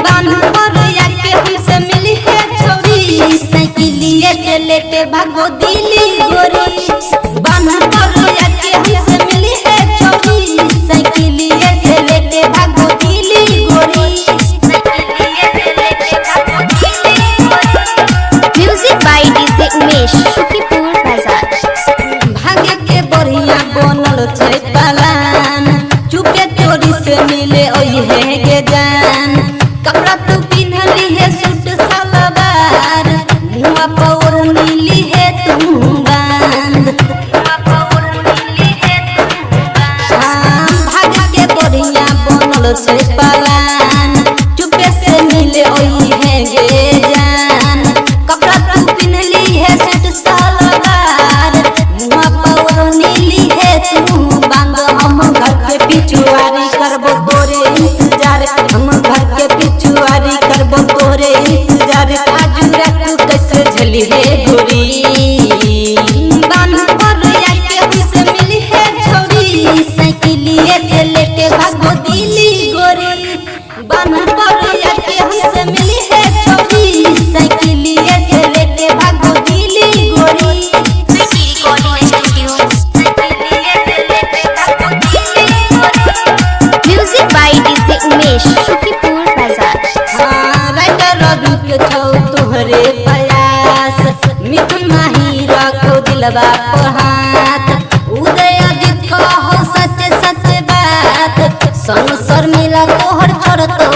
बान पर आके हमसे मिली है छोरी साइकिलिए से लेके भागो दिली गोरी बान पर आके हमसे मिली है छोरी साइकिलिए से लेके भागो दिली गोरी music by DJ Umesh Shukripur बाजार। भाग्य के बढ़िया बनल छै पलान चुपे चोरी से मिले ओही है के जान कपड़ा तू पिन्हली है सूट सलवार मुआ पर नीली है तू बांध भाग्य के बढ़िया बनल छै पलान चुपे से मिले ओही है के जान कपड़ा तू पिन्हली है सूट सलवार मुआ पर नीली है तू बांध हम घर के पिछुआरी करबो तोरे इंतजार हम घर के पिछुआरी करबो तोरे इंतजार आज रात कैसे झली रे गोरी बान पर आके हमसे मिली है छोरी साइकिलिए से लेके भागो दिली गोरी बान पर आके हमसे मिली है छोरी साइकिलिए से लेके भागो दिली गोरी music by DJ Umesh Shukripur बाजार। राइटर रवि के छौ तोहरे प्रयास मिथुन माही रखो दिलवा पर हाथ उदय दिख हो सच सच बात संग शर्मिला तोहर छोड़ तो